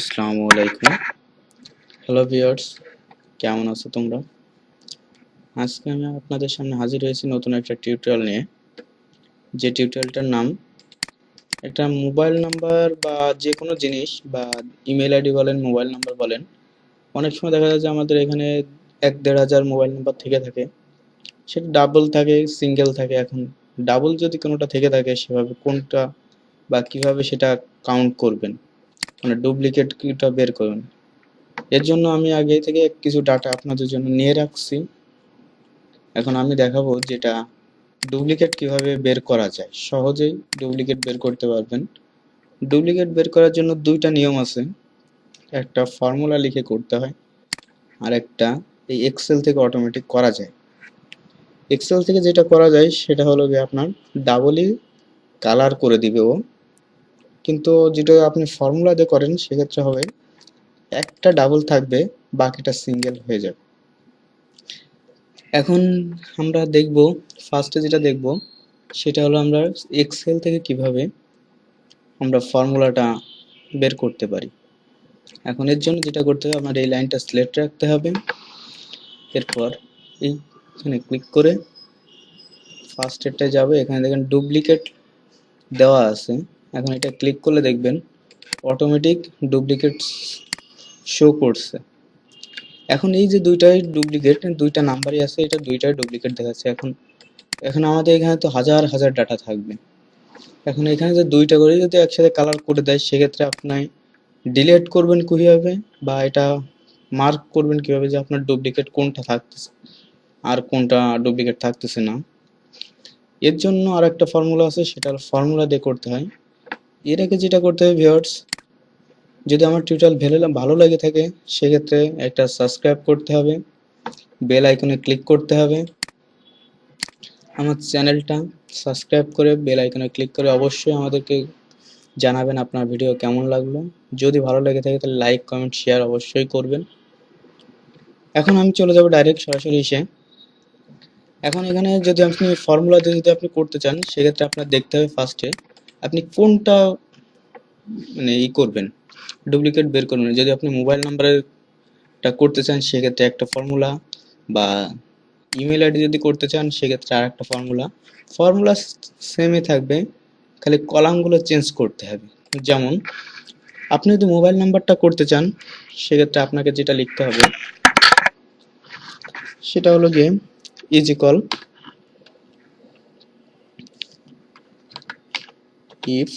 আসসালামু আলাইকুম। Hello viewers, কেমন আছো তোমরা? আজকে আমি আপনাদের সামনে হাজির হয়েছি নতুন একটা টিউটোরিয়াল নিয়ে। যে টিউটোরিয়ালটার নাম একটা মোবাইল নাম্বার বা যে কোনো জিনিস বা ইমেল আইডি বলেন, মোবাইল নাম্বার বলেন, অনেক সময় দেখা যায় যে আমাদের এখানে 1-1.5 হাজার মোবাইল নাম্বার থেকে থাকে। সেটা ডাবল থাকে, সিঙ্গেল থাকে। এখন ডাবল যদি কোনোটা থেকে থাকে সেভাবে কোনটা বা কিভাবে সেটা কাউন্ট করবেন, মানে ডুপ্লিকেট কিটা বের করবেন। এর জন্য আমি আগে থেকে কিছু ডাটা আপনাদের জন্য নিয়ে রাখছি। এখন আমি দেখাবো যেটা ডুপ্লিকেট কিভাবে বের করা যায়। সহজেই ডুপ্লিকেট বের করতে পারবেন। ডুপ্লিকেট বের করার জন্য দুইটা নিয়ম আছে। একটা ফর্মুলা লিখে করতে হয়, আর একটা এই এক্সেল থেকে অটোমেটিক করা যায়। এক্সেল থেকে যেটা করা যায় সেটা হলো যে আপনার ডাবলই কালার করে দিবে ও, কিন্তু যেটা আপনি ফর্মুলা দিয়ে করেন সেক্ষেত্রে হবে একটা ডাবল থাকবে, বাকিটা সিঙ্গেল হয়ে যাবে। এখন আমরা দেখব, ফার্স্টে যেটা দেখব সেটা হলো আমরা এক্সেল থেকে কিভাবে আমরা ফর্মুলাটা বের করতে পারি। এখন এর জন্য যেটা করতে হবে, আপনার এই লাইনটা সিলেক্ট রাখতে হবে। এরপর এইখানে ক্লিক করে ফার্স্ট এরটায় যাবে। এখানে দেখেন ডুপ্লিকেট দেওয়া আছে। এখন এটা ক্লিক করলে দেখবেন অটোমেটিক ডুপ্লিকেট শো করছে। এখন এই যে দুইটাই ডুপ্লিকেট, দুইটা নাম্বারই আছে, এটা দুইটাই ডুপ্লিকেট দেখাচ্ছে। এখন এখন আমাদের এখানে তো হাজার হাজার ডাটা থাকবে। এখন এখানে যে দুইটা করে যদি একসাথে কালার করে দেয় সেক্ষেত্রে আপনি ডিলিট করবেন কিভাবে, বা এটা মার্ক করবেন কিভাবে যে আপনার ডুপ্লিকেট কোনটা থাকতেছে আর কোনটা ডুপ্লিকেট থাকতেছে না। এর জন্য আর একটা ফর্মুলা আছে, সেটা ফর্মুলা দিয়ে করতে হয়। এর আগে যেটা করতে হবে ভিউয়ার্স, যদি আমার টিউটোরিয়াল ভালো লাগে থাকে সেক্ষেত্রে একটা সাবস্ক্রাইব করতে হবে, বেল আইকনে ক্লিক করতে হবে। আমার চ্যানেলটা সাবস্ক্রাইব করে বেল আইকনে ক্লিক করে অবশ্যই আমাদেরকে জানাবেন আপনার ভিডিও কেমন লাগলো। যদি ভালো লেগে থাকে তাহলে লাইক, কমেন্ট, শেয়ার অবশ্যই করবেন। এখন আমি চলে যাব ডাইরেক্ট সরাসরি এসে। এখন এখানে যদি আপনি ফর্মুলা দিয়ে যদি আপনি করতে চান সেক্ষেত্রে আপনার দেখতে হবে ফার্স্টে আপনি কোনটা মানে করবেন, ডুপ্লিকেট বের করবেন। যদি আপনি মোবাইল নাম্বারটা করতে চান সেক্ষেত্রে একটা ফর্মুলা, বা ইমেল আইডি যদি করতে চান সেক্ষেত্রে আর একটা ফর্মুলা। ফর্মুলা সেমই থাকবে, খালি কলামগুলো চেঞ্জ করতে হবে। যেমন আপনি যদি মোবাইল নাম্বারটা করতে চান সেক্ষেত্রে আপনাকে যেটা লিখতে হবে সেটা হলো গিয়ে is equal if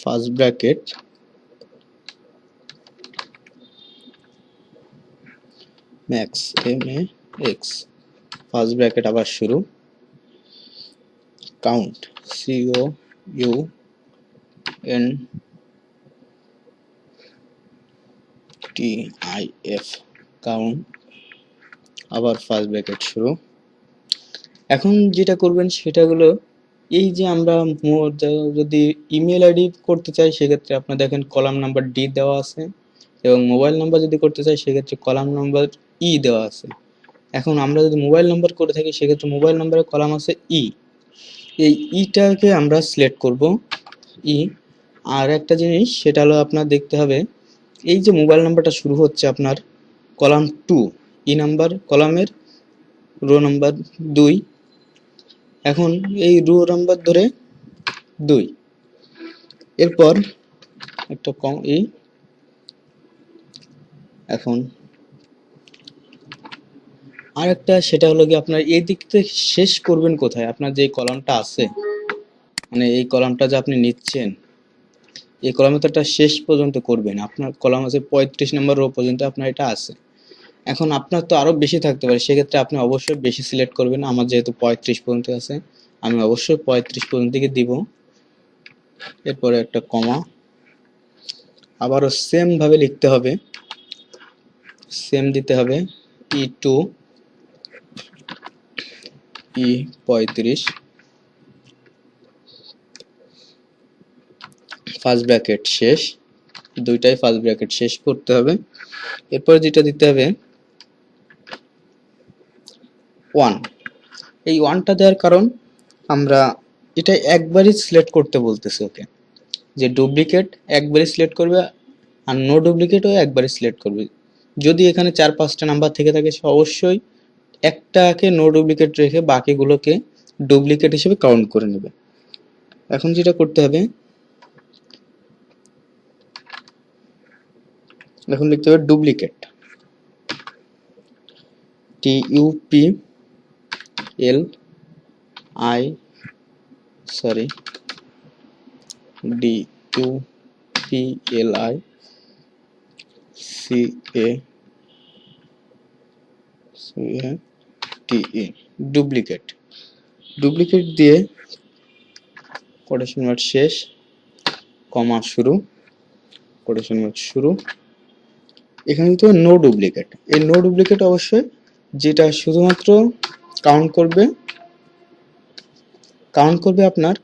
first bracket max x, first bracket আবার শুরু, কাউন্ট COUNTIF, কাউন্ট আবার ফার্স্ট ব্র্যাকেট শুরু। এখন যেটা করবেন সেটা হলো এই যে আমরা যদি ইমেল আইডি করতে চাই সেক্ষেত্রে আপনার দেখেন কলাম নাম্বার ডি দেওয়া আছে, এবং মোবাইল নাম্বার যদি করতে চাই সেক্ষেত্রে কলাম নাম্বার ই দেওয়া আছে। এখন আমরা যদি মোবাইল নাম্বার করে থাকি সেক্ষেত্রে মোবাইল নাম্বারের কলাম আছে ই। এই ইটাকে আমরা সিলেক্ট করব ই। আর একটা জিনিস সেটা হলো আপনার দেখতে হবে এই যে মোবাইল নাম্বারটা শুরু হচ্ছে আপনার কলাম 2, ই নাম্বার কলামের রো নাম্বার 2। এখন এই রো নাম্বার ধরে 2, এরপর একটা কম ই। এখন আরেকটা সেটা হলো কি আপনার এই দিক থেকে শেষ করবেন কোথায়, আপনার যে কলামটা আছে, মানে এই কলামটা যে আপনি নিচ্ছেন এই কলামে তো একটা শেষ পর্যন্ত করবেন। আপনার কলাম আছে 35 নম্বর রো পর্যন্ত আপনার এটা আছে। এখন আপনার তো আরো বেশি থাকতে পারে, সেক্ষেত্রে আপনি অবশ্যই বেশি সিলেক্ট করবেন। আমার যেহেতু 35 পর্যন্ত আছে আমি অবশ্যই 35 পর্যন্ত থেকে দিব। এরপরে একটা কমা, আবারও সেম ভাবে লিখতে হবে, সেম দিতে হবে E2 E35 ফার্স্ট ব্র্যাকেট শেষ, দুইটাই ফার্স্ট ব্র্যাকেট শেষ করতে হবে। এরপর যেটা দিতে হবে 1। এই 1টা দেওয়ার কারণ আমরা এটা একবারই সিলেক্ট করতে বলতেছি ওকে, যে ডুপ্লিকেট একবারই সিলেক্ট করবে, আর নো ডুপ্লিকেটও একবারে সিলেক্ট করবে। যদি এখানে 4-5টা নাম্বার থেকে থাকে সে অবশ্যই একটাকে নো ডুপ্লিকেট রেখে বাকিগুলোকে ডুপ্লিকেট হিসেবে কাউন্ট করে নেবে। এখন যেটা করতে হবে, এখন লিখতে হবে duplicate, TUPLI sorry DUPLICATE duplicate. Duplicate দিয়ে কোটেশন মার্ক শেষ, কমা শুরু, কোটেশন মার্ক শুরু। এখানে তো নো ডুপ্লিকেট, এই নো ডুপ্লিকেট অবশ্যই যেটা শুধুমাত্র কাউন্ট করবে আপনার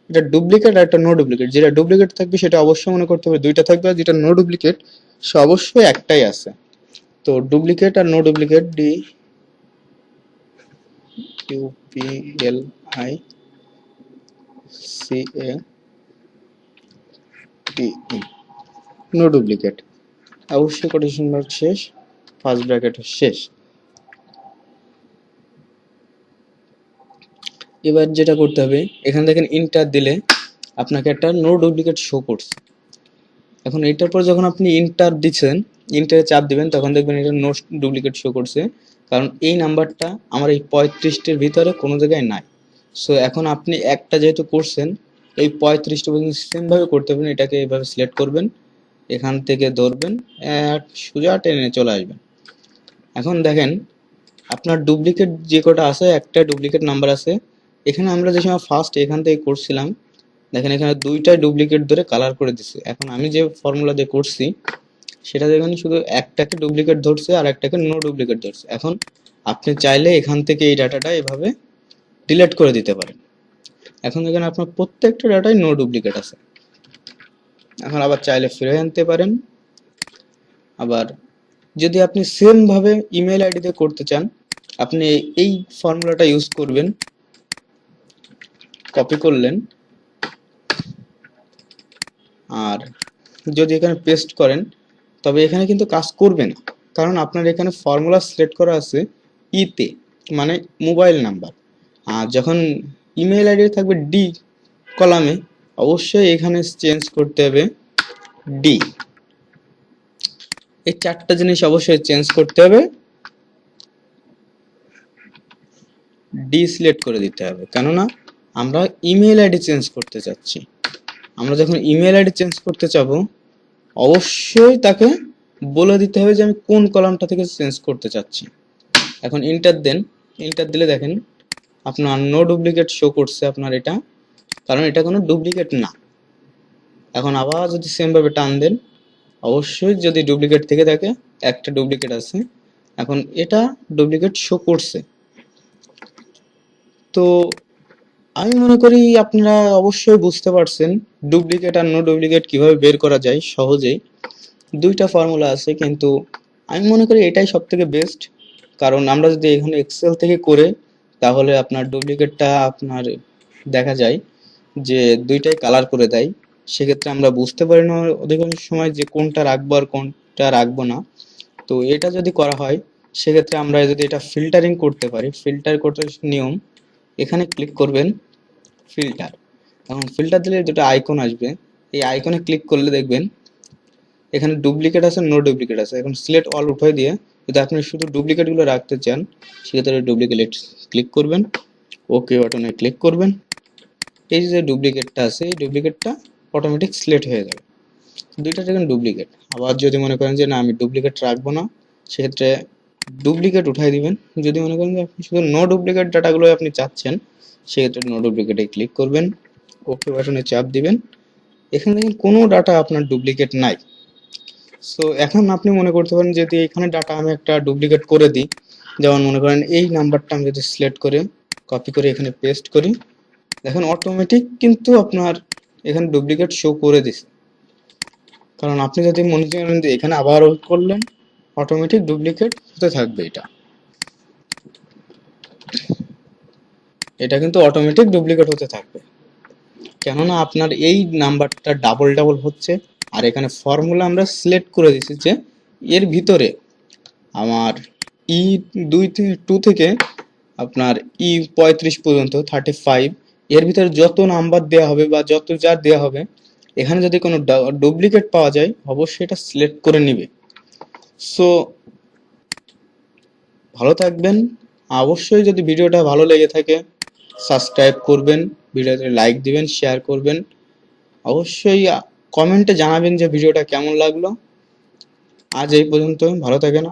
এটা ডুপ্লিকেট আর একটা নো ডুপ্লিকেট। যেটা ডুপ্লিকেট থাকবে সেটা অবশ্যই মনে করতে হবে দুইটা থাকবে, আর যেটা নো ডুপ্লিকেট সে অবশ্যই একটাই আছে। তো ডুপ্লিকেট আর no duplicate DUPLICATE no duplicate, অবশ্যই কোটেশন মার্ক শেষ, ফার্স্ট ব্র্যাকেট শেষ। এবার যেটা করতে হবে, এখানে দেখেন ইন্টার দিলে আপনাকে একটা নো ডুপ্লিকেট শো করছে। এখন এটার পর যখন আপনি ইন্টার দিচ্ছেন, ইন্টারে চাপ দিবেন, তখন দেখবেন এটা নো ডুপ্লিকেট শো করছে, কারণ এই নাম্বারটা আমার এই 35টির ভিতরে কোনো জায়গায় নাই। সো এখন আপনি একটা যেহেতু করছেন, এই 35টা পর্যন্ত সেমভাবে করতে হবে। এটাকে এইভাবে সিলেক্ট করবেন, এখান থেকে ধরবেন, সোজা টেনে চলে আসবেন। এখন দেখেন আপনার ডুপ্লিকেট যে কটা আছে, একটা ডুপ্লিকেট নাম্বার আছে। এখানে আমরা যে সময় ফার্স্ট এখান থেকে করছিলাম, দেখেন এখানে দুইটাই ডুপ্লিকেট ধরে কালার করে দিছে। এখন আমি যে ফর্মুলা দিয়ে করছি সেটা দেখেন শুধু একটাকে ডুপ্লিকেট ধরছে আর একটাকে নো ডুপ্লিকেট ধরছে। এখন আপনি চাইলে এখান থেকে এই ডাটাটা এভাবে ডিলিট করে দিতে পারেন। এখন দেখেন আপনার প্রত্যেকটা ডাটাই নো ডুপ্লিকেট আছে। এখন আবার চাইলে ফিরে আনতে পারেন। আবার যদি আপনি সেম ভাবে ইমেল আইডি দিয়ে করতে চান, আপনি এই ফর্মুলাটা ইউজ করবেন, কপি করলেন, আর যদি এখানে পেস্ট করেন তবে এখানে কিন্তু কাজ করবে না, কারণ আপনার এখানে ফর্মুলা সিলেক্ট করা আছে ইতে, মানে মোবাইল নাম্বার। আর যখন ইমেল আইডি থাকবে ডি কলামে, অবশ্যই এখানে চেঞ্জ করতে হবে ডি। এই চারটা জিনিস অবশ্যই চেঞ্জ করতে হবে, ডি সিলেক্ট করে দিতে হবে, কেননা আমরা ইমেল আইডি চেঞ্জ করতে চাচ্ছি। আমরা যখন ইমেল আইডি চেঞ্জ করতে চাবো অবশ্যই তাকে বলে দিতে হবে যে আমি কোন কলামটা থেকে চেঞ্জ করতে চাচ্ছি। এখন ইন্টার দেন, ইন্টার দিলে দেখেন আপনার নো ডুপ্লিকেট শো করছে আপনার এটা, কারণ এটা কোনো ডুপ্লিকেট না। এখন আবার যদি সেম ভাবে টান দেন, অবশ্যই যদি ডুপ্লিকেট থেকে থাকে, একটা ডুপ্লিকেট আছে, এখন এটা ডুপ্লিকেট শো করছে। তো আমি মনে করি আপনারা অবশ্যই বুঝতে পারছেন ডুপ্লিকেট আর নো ডুপ্লিকেট কিভাবে বের করা যায় সহজেই। দুইটা ফর্মুলা আছে, কিন্তু আমি মনে করি এটাই সব থেকে বেস্ট, কারণ আমরা যদি এখানে এক্সেল থেকে করে তাহলে আপনার ডুপ্লিকেটটা আপনার দেখা যায় যে দুইটাই কালার করে দেয়। সেক্ষেত্রে আমরা বুঝতে পারি না অধিকাংশ সময় যে কোনটা রাখবো আর কোনটা রাখবো না। তো এটা যদি করা হয় সেক্ষেত্রে আমরা যদি এটা ফিল্টারিং করতে পারি, ফিল্টার করতে নিয়ম, এখানে ক্লিক করবেন ফিল্টার। এখন ফিল্টার দিলে দুটো আইকন আসবে, এই আইকনে ক্লিক করলে দেখবেন এখানে ডুপ্লিকেট আছে, নো ডুপ্লিকেট আছে। এখন সিলেক্ট অল উঠাই দিয়ে যদি আপনি শুধু ডুপ্লিকেটগুলো রাখতে চান সেক্ষেত্রে ডুপ্লিকেট ক্লিক করবেন, ওকে বাটনে ক্লিক করবেন। এই যে ডুপ্লিকেটটা আছে এই ডুপ্লিকেটটা অটোমেটিক সিলেক্ট হয়ে যাবে, দুইটা দেখেন ডুপ্লিকেট। আবার যদি মনে করেন যে না আমি ডুপ্লিকেট রাখবো না, সেক্ষেত্রে ডুপ্লিকেট উঠাই দিবেন। যদি মনে করেন যে আপনি শুধু নো ডুপ্লিকেট ডাটাগুলো আপনি চাচ্ছেন, সেক্ষেত্রে নো ডুপ্লিকেটে ক্লিক করবেন, ওকে বাটনে চাপ দিবেন। এখানে দেখেন কোনো ডাটা আপনার ডুপ্লিকেট নাই। সো এখন আপনি মনে করতে পারেন যদি এখানে ডাটা আমি একটা ডুপ্লিকেট করে দিই, যেমন মনে করেন এই নাম্বারটা আমি যদি সিলেক্ট করে কপি করে এখানে পেস্ট করি, দেখেন অটোমেটিক কিন্তু আপনার এখানে ডুপ্লিকেট শো করে দিছে। কারণ আপনি যদি মনে করেন যে এখানে আবার করলেন, অটোমেটিক ডুপ্লিকেট হতে থাকবে। এটা কিন্তু অটোমেটিক ডুপ্লিকেট হতে থাকবে। কেননা আপনার এই নাম্বারটা ডাবল ডাবল হচ্ছে। আর এখানে ফর্মুলা আমরা সিলেক্ট করে দিচ্ছি যে এর ভিতরে আমার ই দুই থেকে টু থেকে আপনার ই 35 পর্যন্ত 35, এর ভিতরে যত নাম্বার দেওয়া হবে বা যত যার দেওয়া হবে, এখানে যদি কোনো ডুপ্লিকেট পাওয়া যায় অবশ্যই এটা সিলেক্ট করে নিবে। সো ভালো থাকবেন। অবশ্যই যদি ভিডিওটা ভালো লেগে থাকে সাবস্ক্রাইব করবেন, ভিডিওতে লাইক দিবেন, শেয়ার করবেন। অবশ্যই কমেন্টে জানাবেন যে ভিডিওটা কেমন লাগলো। আজ এই পর্যন্ত, ভালো থাকেন।